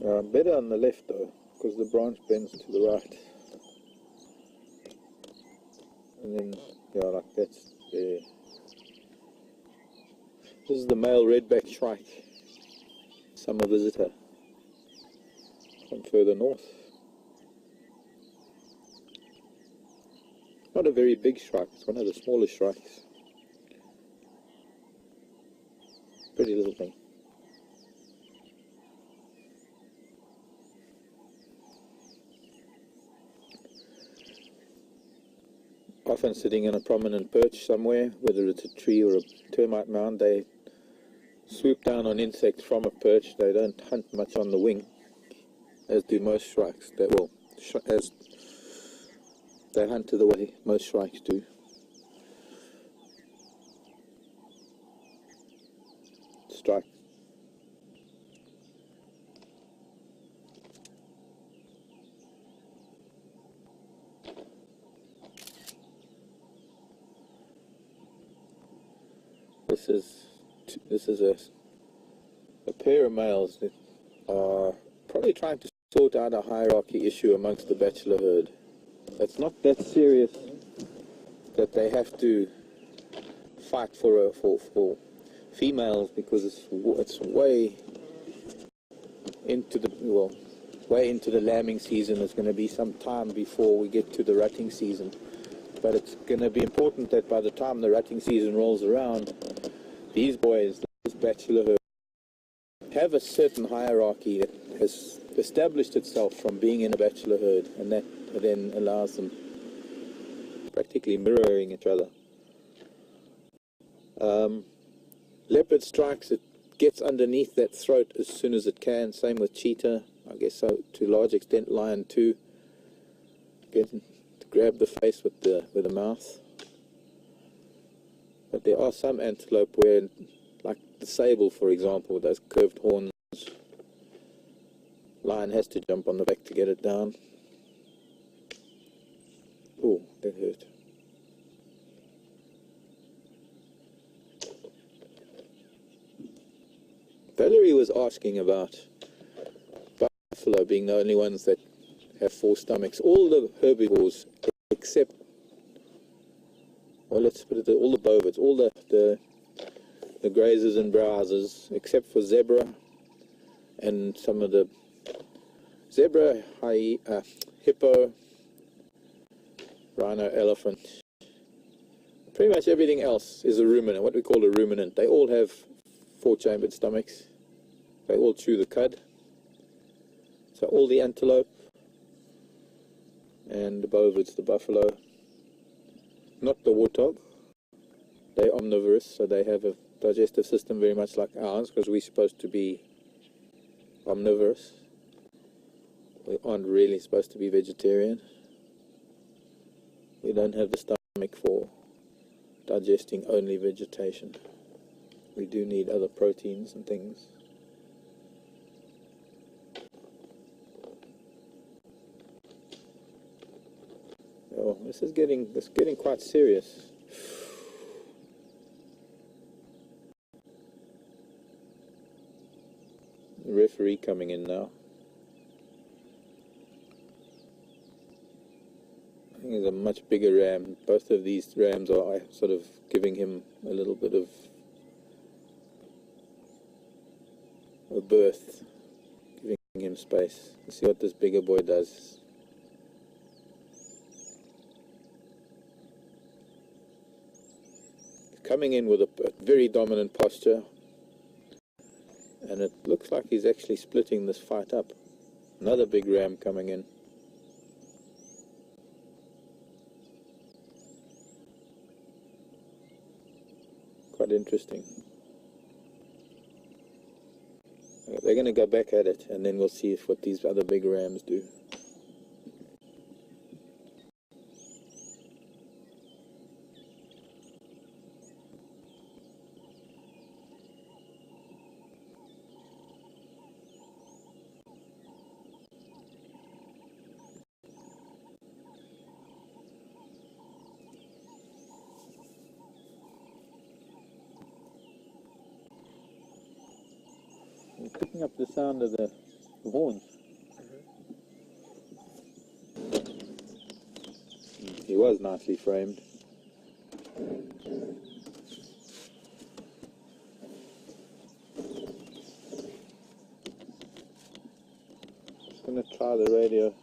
Better on the left though, because the branch bends to the right. And then, yeah, like that's there. This is the male redback shrike, summer visitor from further north. Not a very big shrike, it's one of the smaller shrikes. Pretty little thing. Often sitting on a prominent perch somewhere, whether it's a tree or a termite mound, they swoop down on insects from a perch. They don't hunt much on the wing, as do most shrikes. As they hunt to the way most shrikes do. Strike. This is a pair of males that are probably trying to sort out a hierarchy issue amongst the bachelor herd. It's not that serious that they have to fight for females, because it's way into the lambing season. It's going to be some time before we get to the rutting season. But it's going to be important that by the time the rutting season rolls around, these boys, this bachelor herd, have a certain hierarchy that has established itself from being in a bachelor herd, and that then allows them practically mirroring each other. Leopard strikes, it gets underneath that throat as soon as it can. Same with cheetah, I guess so to a large extent lion too. Get to grab the face with the mouth. But there are some antelope where, like the sable for example, with those curved horns, lion has to jump on the back to get it down. Oh, that hurt. Valerie was asking about buffalo being the only ones that have 4 stomachs. All the herbivores, except, well, let's put it, all the bovids, all the grazers and browsers, except for zebra and some of the zebra, hippo, rhino, elephant. Pretty much everything else is a ruminant, what we call a ruminant. They all have 4-chambered stomachs. They all chew the cud. So all the antelope and the bovids, the buffalo, not the warthog. They're omnivorous, so they have a digestive system very much like ours, because we're supposed to be omnivorous. We aren't really supposed to be vegetarian. We don't have the stomach for digesting only vegetation. We do need other proteins and things. Oh, this is getting quite serious. The referee coming in now. I think he's a much bigger ram. Both of these rams are sort of giving him a little bit of a berth, giving him space. Let's see what this bigger boy does. Coming in with a very dominant posture, and it looks like he's actually splitting this fight up. Another big ram coming in. Quite interesting. They're going to go back at it, and then we'll see what these other big rams do. I'm picking up the sound of the horns. He was nicely framed. Just gonna try the radio.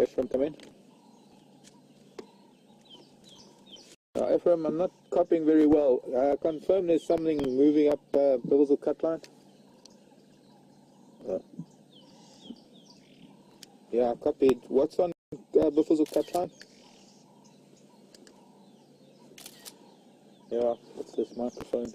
Ephraim, come in. Ephraim, I'm not copying very well. Confirm there's something moving up Billsville cut line. Yeah, I copied. What's on Billsville cut line? Yeah, what's this microphone?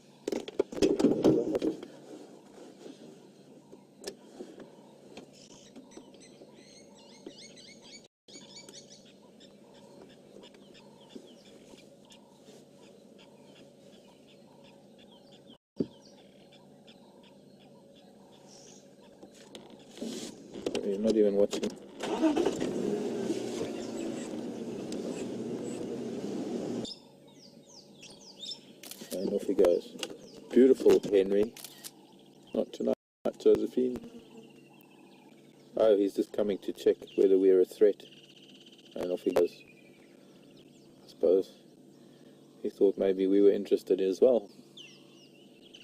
You're not even watching. And off he goes. Beautiful, Henry. Not tonight, Josephine. Oh, he's just coming to check whether we're a threat. And off he goes. I suppose he thought maybe we were interested as well.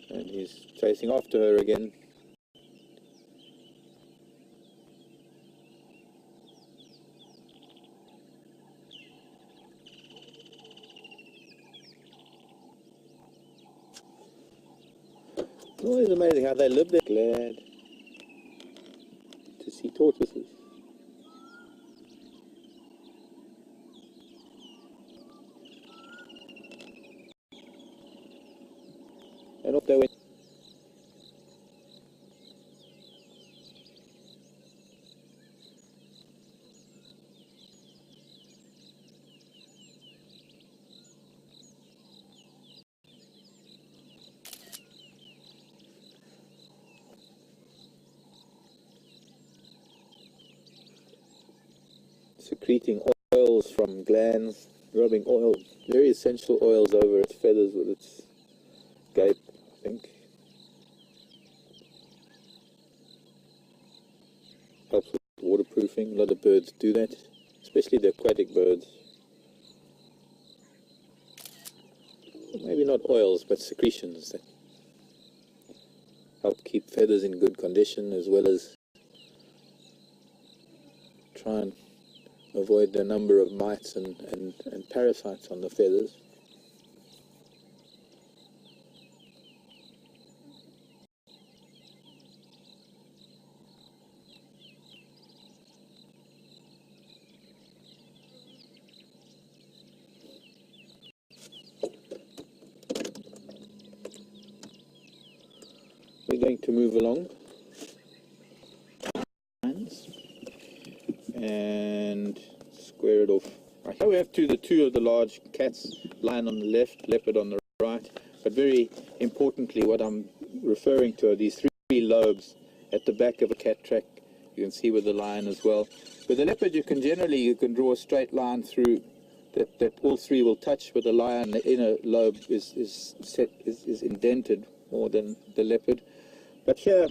And he's chasing after her again. Always amazing how they live there. Glad to see tortoises. And off they went. Secreting oils from glands, rubbing oil, very essential oils over its feathers with its gape, I think. Helps with waterproofing. A lot of birds do that, especially the aquatic birds. Maybe not oils, but secretions that help keep feathers in good condition, as well as try and avoid the number of mites and parasites on the feathers. We're going to move along and square it off. Here we have the two of the large cats, lion on the left, leopard on the right. But very importantly, what I'm referring to are these three lobes at the back of a cat track. You can see with the lion as well. With the leopard, you can draw a straight line through that all three will touch. With the lion, the inner lobe is indented more than the leopard. But here,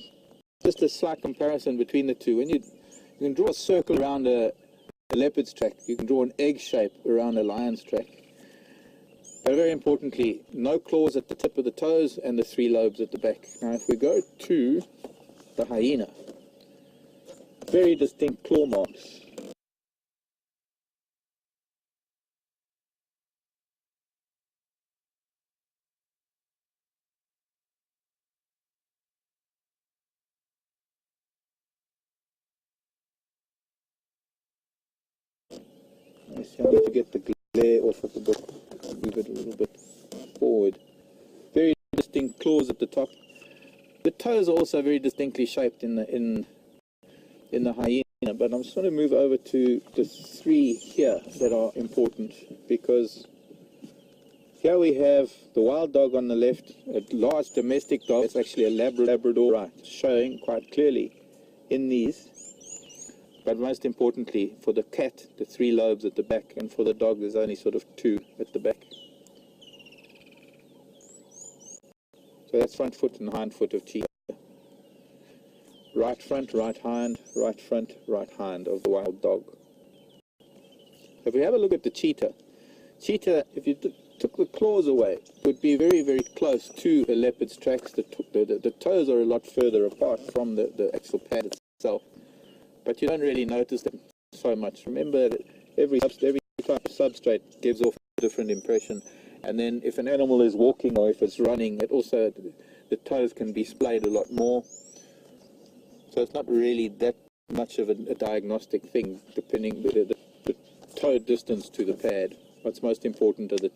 just a slight comparison between the two. When you can draw a circle around a leopard's track, you can draw an egg shape around a lion's track. But very importantly, no claws at the tip of the toes and the three lobes at the back. Now if we go to the hyena, very distinct claw marks. I need to get the glare off of the book, move it a little bit forward. Very distinct claws at the top. The toes are also very distinctly shaped in the hyena, but I'm just going to move over to the three here that are important, because here we have the wild dog on the left, a large domestic dog. It's actually a Labrador, right, showing quite clearly in these. But most importantly, for the cat, the three lobes at the back, and for the dog, there's only sort of two at the back. So that's front foot and hind foot of cheetah. Right front, right hind, right front, right hind of the wild dog. If we have a look at the cheetah, if you took the claws away, would be very, very close to a leopard's tracks. The toes are a lot further apart from the actual pad itself, but you don't really notice them so much. Remember that every type of substrate gives off a different impression, and then if an animal is walking or if it's running, it also, the toes can be splayed a lot more. So it's not really that much of a diagnostic thing, depending the toe distance to the pad. What's most important are the